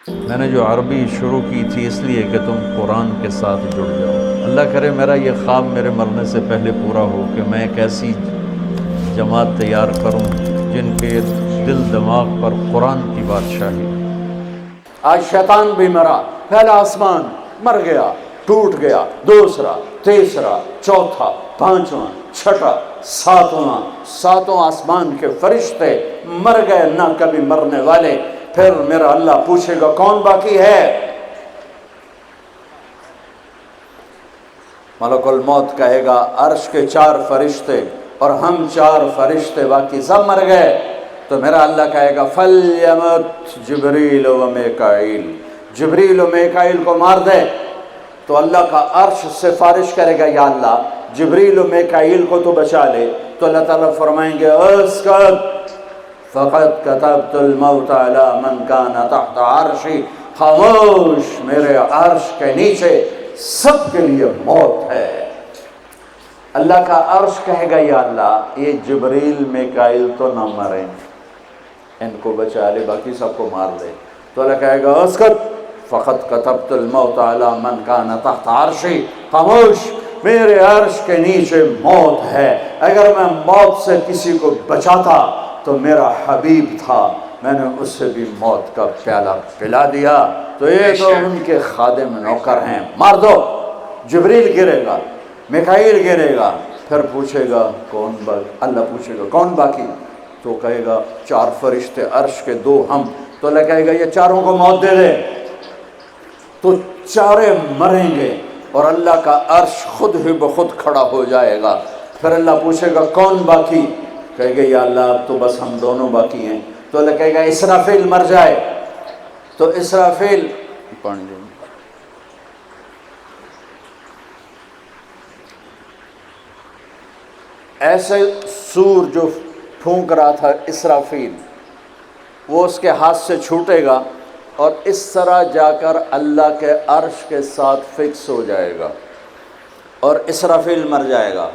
میں نے جو عربی شروع کی تھی اس لیے کہ تم قرآن کے ساتھ جڑ جاؤ۔ اللہ کرے میرا یہ خواب میرے مرنے سے پہلے پورا ہو کہ میں ایک ایسی جماعت تیار کروں جن کے دل دماغ پر قرآن کی بادشاہی۔ آج شیطان بھی مرا، پہلا آسمان مر گیا، ٹوٹ گیا، دوسرا، تیسرا، چوتھا، پانچواں، چھٹا، ساتواں آسمان کے فرشتے مر گئے، نہ کبھی مرنے والے۔ پھر میرا اللہ پوچھے گا کون باقی ہے؟ ملک الموت کہے گا عرش کے 4 فرشتے اور ہم 4 فرشتے، باقی سب مر گئے۔ تو میرا اللہ کہے گا فَلْيَمُتْ جبریل و میکائیل، جبریل و میکائیل کو مار دے۔ تو اللہ کا عرش سفارش کرے گا یا اللہ جبریل و میکائیل کو تو بچا لے۔ تو اللہ تعالیٰ فرمائیں گے اسکت فقد كتبت الموت على من كان تحت عرشی، خاموش، میرے عرش کے نیچے سب کے لیے موت ہے۔ اللہ کا عرش کہے گا یا اللہ یہ جبریل میکائیل تو نہ مریں، ان کو بچا لے، باقی سب کو مار دے۔ تو اللہ کہے گا اسکت فقد كتبت الموت على من كان تحت عرشی، خاموش، میرے عرش کے نیچے موت ہے۔ اگر میں موت سے کسی کو بچاتا تو میرا حبیب تھا، میں نے اس سے بھی موت کا پیالہ پلا دیا۔ تو یہ تو ان کے خادم نوکر ہیں، مار دو۔ جبریل گرے گا، میکائیل گرے گا، پھر پوچھے گا کون باقی؟ اللہ پوچھے گا کون باقی؟ تو کہے گا 4 فرشتے، عرش کے 2 ہم۔ تو اللہ کہے گا یہ 4 کو موت دے دے۔ تو 4 مریں گے اور اللہ کا عرش خود ہی بخود کھڑا ہو جائے گا۔ پھر اللہ پوچھے گا کون باقی؟ کہے گا یا اللہ اب تو بس ہم دونوں باقی ہیں۔ تو اللہ کہے گا اسرافیل مر جائے۔ تو اسرافیل ایسے سور جو پھونک رہا تھا اسرافیل، وہ اس کے ہاتھ سے چھوٹے گا اور اس طرح جا کر اللہ کے عرش کے ساتھ فکس ہو جائے گا اور اسرافیل مر جائے گا۔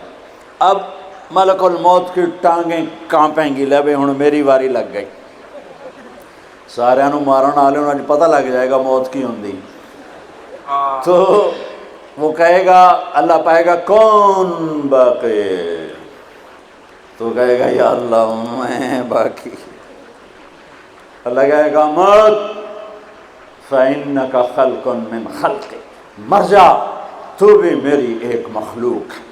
اب ملک الموت کی ٹانگیں کانپیں گی، لے بھئی ہن میری واری لگ گئی، سارے نو مارن والے نو پتہ لگ جائے گا موت کی ہوندی۔ تو وہ کہے گا، اللہ پائے گا کون باقی؟ تو کہے گا یا اللہ میں باقی۔ اللہ کہے گا موت فَإِنَّكَ خَلْقٌ مِّنْ خَلْقِ، مر جا، تو بھی میری ایک مخلوق ہے۔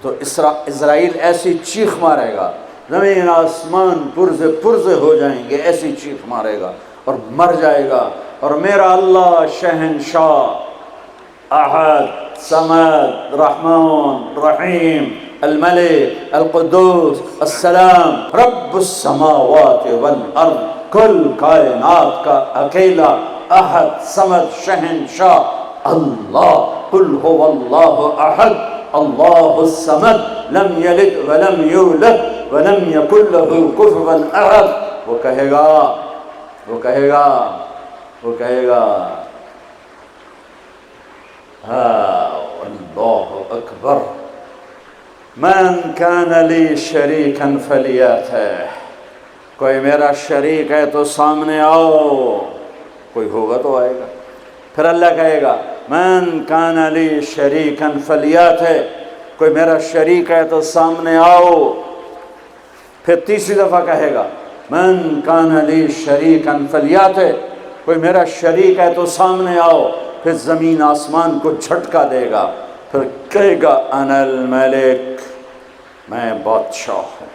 تو اسرائیل ایسی چیخ مارے گا، زمین آسمان پرزے پرزے ہو جائیں گے، ایسی چیخ مارے گا اور مر جائے گا۔ اور میرا اللہ شہنشاہ، احد، صمد، رحمان، رحیم، الملک، القدوس، السلام، رب السماوات والارض، کل کائنات کا اکیلا احد، صمد، شہنشاہ اللہ، قل هو اللہ احد اللہ الصمد لم یلد ولم یولد ولم یکن له کفوا احد۔ وہ کہے گا اللہ اکبر، من کان لی شریکا فلیاتہ، کوئی میرا شریک ہے تو سامنے آؤ، کوئی ہوگا تو آئے گا۔ پھر اللہ کہے گا من کان لی شریکا فلیاتہ، کوئی میرا شریک ہے تو سامنے آؤ۔ پھر تیسری دفعہ کہے گا من کان لی شریکا فلیاتہ، کوئی میرا شریک ہے تو سامنے آؤ۔ پھر زمین آسمان کو جھٹکا دے گا، پھر کہے گا انا الملک، میں بادشاہ ہوں۔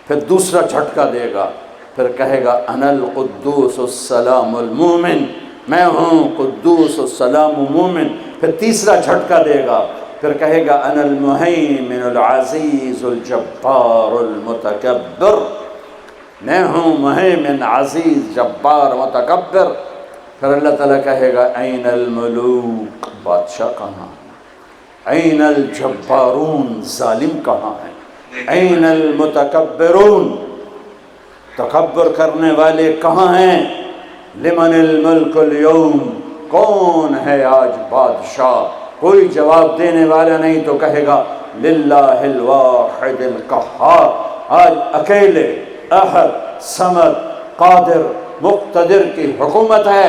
پھر دوسرا جھٹکا دے گا، پھر کہے گا انا القدوس السلام المومن، میں ہوں قدوس السلام مومن۔ پھر تیسرا جھٹکا دے گا، پھر کہے گا انا المہیمن العزیز الجبار المتکبر، میں ہوں مہیمن، عزیز، جبار، متکبر۔ پھر اللہ تعالیٰ کہے گا این الملوک، بادشاہ کہاں ہے؟ این الجبارون، ظالم کہاں ہے؟ این المتکبرون، تکبر کرنے والے کہاں ہیں؟ لمن الملک اليوم، کون ہے آج بادشاہ؟ کوئی جواب دینے والا نہیں، تو کہے گا للہ الواحد القہار، آج اکیلے احد، صمد، قادر، مقتدر کی حکومت ہے۔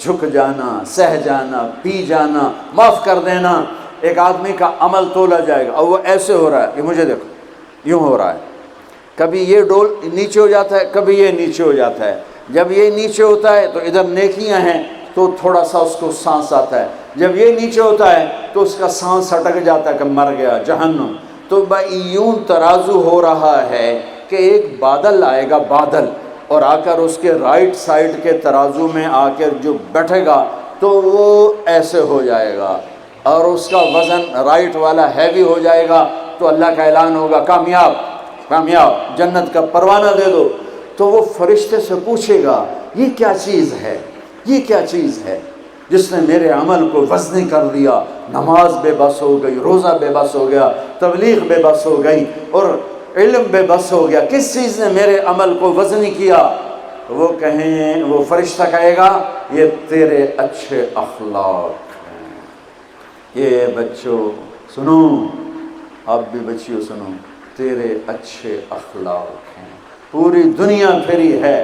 جھک جانا، سہ جانا، پی جانا، معاف کر دینا، ایک آدمی کا عمل تولا جائے گا اور وہ ایسے ہو رہا ہے کہ مجھے دیکھو یوں ہو رہا ہے، کبھی یہ ڈول نیچے ہو جاتا ہے، کبھی یہ نیچے ہو جاتا ہے، جب یہ نیچے ہوتا ہے تو ادھر نیکیاں ہیں تو تھوڑا سا اس کو سانس آتا ہے، جب یہ نیچے ہوتا ہے تو اس کا سانس اٹک جاتا ہے کہ مر گیا جہنم۔ تو بھائی یوں ترازو ہو رہا ہے کہ ایک بادل آئے گا، بادل، اور آ کر اس کے رائٹ سائڈ کے ترازو میں آ کر جو بیٹھے گا تو وہ ایسے ہو جائے گا، اور اس کا وزن رائٹ والا ہیوی ہو جائے گا تو اللہ کا اعلان ہوگا کامیاب کامیاب، جنت کا پروانہ دے دو۔ تو وہ فرشتے سے پوچھے گا یہ کیا چیز ہے، یہ کیا چیز ہے جس نے میرے عمل کو وزنی کر دیا؟ نماز بے بس ہو گئی، روزہ بے بس ہو گیا، تبلیغ بے بس ہو گئی، اور علم بے بس ہو گیا، کس چیز نے میرے عمل کو وزنی کیا؟ وہ کہیں، وہ فرشتہ کہے گا یہ تیرے اچھے اخلاق ہیں۔ یہ بچوں سنو، آپ بھی بچیوں سنو، تیرے اچھے اخلاق ہیں۔ پوری دنیا پھری ہے،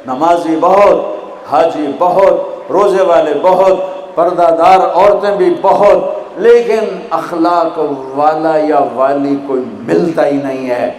نمازی بہت، حاجی بہت، روزے والے بہت، پردہ دار عورتیں بھی بہت، لیکن اخلاق والا یا والی کوئی ملتا ہی نہیں ہے۔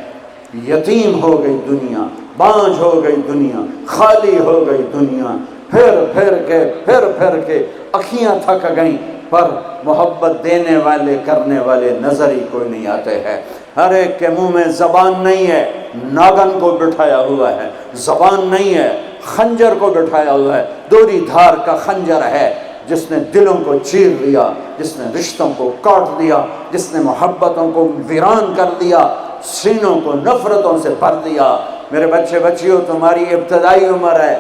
یتیم ہو گئی دنیا، بانجھ ہو گئی دنیا، خالی ہو گئی دنیا، پھر کے اکھیاں تھک گئیں، پر محبت دینے والے کرنے والے نظر ہی کوئی نہیں آتے ہیں۔ ہر ایک کے منہ میں زبان نہیں ہے، ناگن کو بٹھایا ہوا ہے، زبان نہیں ہے، خنجر کو بٹھایا ہوا ہے، دوری دھار کا خنجر ہے جس نے دلوں کو چیر دیا، جس نے رشتوں کو کاٹ دیا، جس نے محبتوں کو ویران کر دیا، سینوں کو نفرتوں سے بھر دیا۔ میرے بچے بچیوں، تمہاری ابتدائی عمر ہے،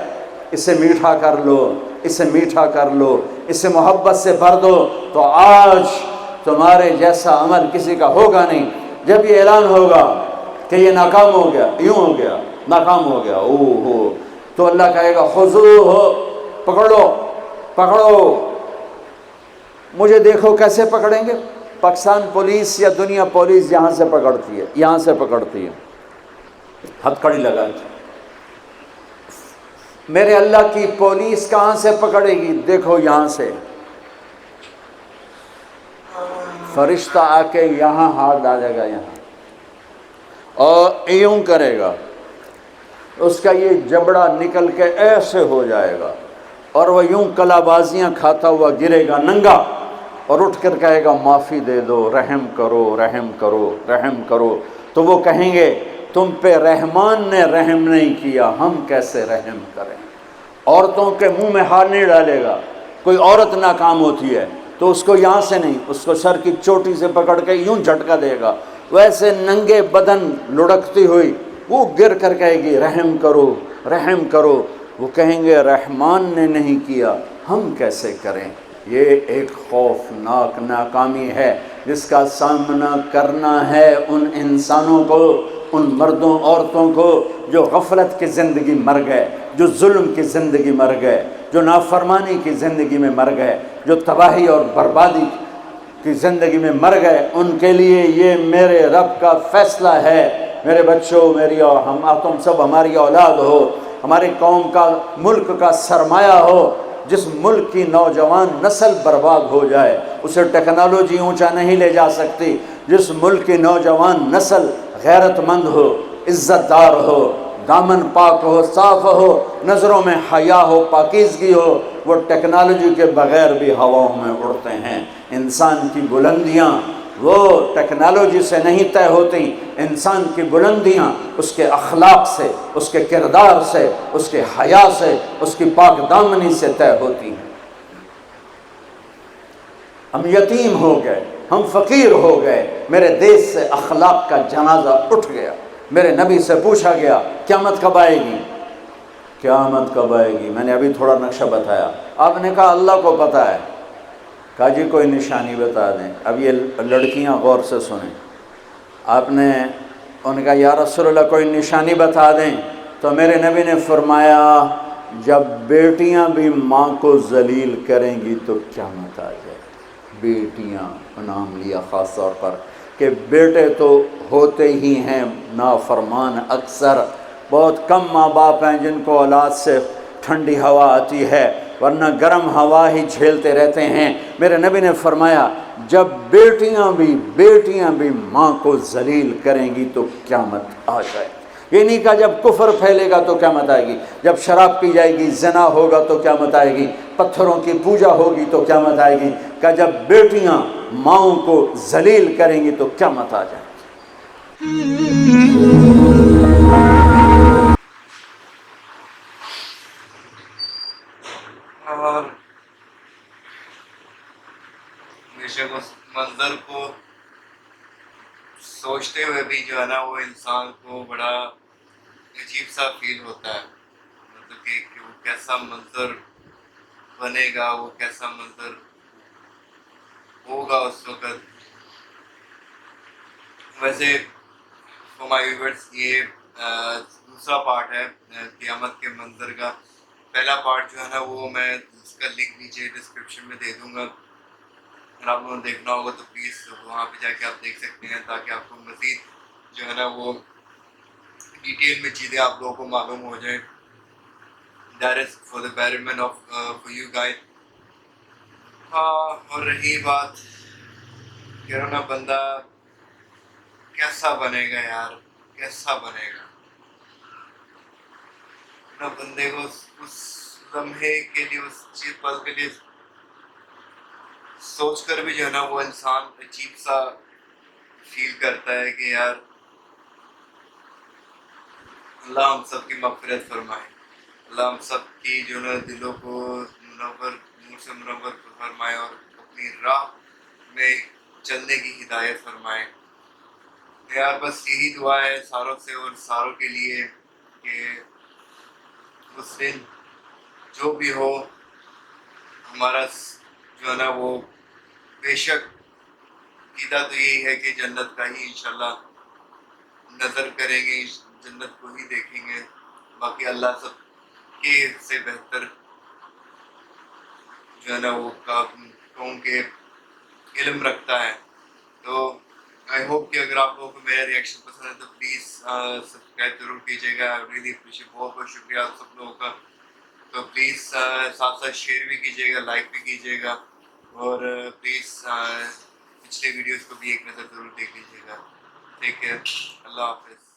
اسے میٹھا کر لو، اسے میٹھا کر لو، اسے محبت سے بھر دو، تو آج تمہارے جیسا عمل کسی کا ہوگا نہیں۔ جب یہ اعلان ہوگا کہ یہ ناکام ہو گیا، یوں ہو گیا، ناکام ہو گیا، او ہو، تو اللہ کہے گا خذوہ، پکڑو پکڑو۔ مجھے دیکھو کیسے پکڑیں گے؟ پاکستان پولیس یا دنیا پولیس یہاں سے پکڑتی ہے، یہاں سے پکڑتی ہے، ہتھکڑی لگا کے۔ میرے اللہ کی پولیس کہاں سے پکڑے گی؟ دیکھو یہاں سے، فرشتہ آ کے یہاں ہاتھ ڈالے گا، یہاں، اور یوں کرے گا، اس کا یہ جبڑا نکل کے ایسے ہو جائے گا، اور وہ یوں کلا بازیاں کھاتا ہوا گرے گا ننگا، اور اٹھ کر کہے گا معافی دے دو، رحم کرو رحم کرو رحم کرو۔ تو وہ کہیں گے تم پہ رحمان نے رحم نہیں کیا، ہم کیسے رحم کریں؟ عورتوں کے منہ میں ہاتھ نہیں ڈالے گا۔ کوئی عورت ناکام ہوتی ہے تو اس کو یہاں سے نہیں، اس کو سر کی چوٹی سے پکڑ کے یوں جھٹکا دے گا، ویسے ننگے بدن لڑکتی ہوئی وہ گر کر کہے گی رحم کرو رحم کرو۔ وہ کہیں گے رحمان نے نہیں کیا، ہم کیسے کریں؟ یہ ایک خوفناک ناکامی ہے جس کا سامنا کرنا ہے ان انسانوں کو، ان مردوں عورتوں کو جو غفلت کی زندگی مر گئے، جو ظلم کی زندگی مر گئے، جو نافرمانی کی زندگی میں مر گئے، جو تباہی اور بربادی کی زندگی میں مر گئے۔ ان کے لیے یہ میرے رب کا فیصلہ ہے۔ میرے بچوں، میری اور تم سب ہماری اولاد ہو، ہماری قوم کا، ملک کا سرمایہ ہو۔ جس ملک کی نوجوان نسل برباد ہو جائے اسے ٹیکنالوجی اونچا نہیں لے جا سکتی۔ جس ملک کی نوجوان نسل غیرت مند ہو، عزت دار ہو، دامن پاک ہو، صاف ہو، نظروں میں حیا ہو، پاکیزگی ہو، وہ ٹیکنالوجی کے بغیر بھی ہواؤں میں اڑتے ہیں۔ انسان کی بلندیاں وہ ٹیکنالوجی سے نہیں طے ہوتی، انسان کی بلندیاں اس کے اخلاق سے، اس کے کردار سے، اس کے حیا سے، اس کی پاک دامنی سے طے ہوتی ہیں۔ ہم یتیم ہو گئے، ہم فقیر ہو گئے، میرے دیش سے اخلاق کا جنازہ اٹھ گیا۔ میرے نبی سے پوچھا گیا قیامت کب آئے گی؟ قیامت کب آئے گی؟ میں نے ابھی تھوڑا نقشہ بتایا، آپ نے کہا اللہ کو پتہ ہے۔ کہا جی کوئی نشانی بتا دیں۔ اب یہ لڑکیاں غور سے سنیں۔ آپ نے ان کا یا رسول اللہ کوئی نشانی بتا دیں، تو میرے نبی نے فرمایا جب بیٹیاں بھی ماں کو ذلیل کریں گی تو قیامت آ جائے۔ بیٹیاں نام لیا خاص طور پر کہ بیٹے تو ہوتے ہی ہیں نافرمان، اکثر بہت کم ماں باپ ہیں جن کو اولاد سے ٹھنڈی ہوا آتی ہے، ورنہ گرم ہوا ہی جھیلتے رہتے ہیں۔ میرے نبی نے فرمایا جب بیٹیاں بھی ماں کو ذلیل کریں گی تو قیامت آ جائے۔ یہ نہیں کہا جب کفر پھیلے گا تو قیامت آئے گی، جب شراب پی جائے گی، زنا ہوگا تو قیامت آئے گی، پتھروں کی پوجا ہوگی تو قیامت آئے گی، کہ جب بیٹیاں ماؤں کو ذلیل کریں گی تو قیامت آ جائے گی۔ اور بے شک اس منظر کو سوچتے ہوئے بھی جو ہے نا وہ انسان کو بڑا عجیب سا فیل ہوتا ہے، مطلب کہ وہ کیسا منظر بنے گا، وہ کیسا منظر ہوگا اس وقت۔ ویسے فار مائی ویورز یہ دوسرا پارٹ ہے قیامت کے منظر کا۔ پہلا پارٹ جو ہے نا وہ میں اس کا لنک نیچے ڈسکرپشن میں دے دوں گا، اگر آپ لوگوں نے دیکھنا ہوگا تو پلیز وہاں پہ جا کے آپ دیکھ سکتے ہیں، تاکہ آپ کو مزید جو ہے نا وہ ڈیٹیل میں چیزیں آپ لوگوں کو معلوم ہو جائیں۔ That is for the betterment of for you guys. ہاں، اور رہی بات کہ نا بندہ کیسا بنے گا یار، کیسا بنے گا نا بندے کو اس لمحے کے لیے، اس چیز پل کے لیے سوچ کر بھی جو ہے نا وہ انسان عجیب سا فیل کرتا ہے کہ یار اللہ ہم سب کی مغفرت فرمائے، اللہ ہم سب کی جو ہے دلوں کو منور، نور سے منور فرمائے، اور اپنی راہ میں چلنے کی ہدایت فرمائے۔ یار بس یہی دعا ہے ساروں سے اور ساروں کے لیے کہ اس دن جو بھی ہو ہمارا جو ہے نا وہ بے شک عقیدہ تو یہی ہے کہ جنت کا ہی انشاءاللہ نظر کریں گے، جنت کو ہی دیکھیں گے، باقی اللہ سب کے سے بہتر جو ہے نا وہ کہوں کہ علم رکھتا ہے۔ تو آئی ہوپ کہ اگر آپ لوگوں کو میرا ریئیکشن پسند ہے تو پلیز سبسکرائب ضرور کیجیے گا، ریلی اپریشیٹ، بہت بہت شکریہ آپ سب لوگوں کا۔ تو پلیز ساتھ ساتھ شیئر بھی کیجیے گا، لائک بھی کیجیے گا، اور پلیز پچھلے ویڈیوز کو بھی ایک نظر ضرور دیکھ لیجیے گا۔ ٹیک کیئر، اللہ حافظ۔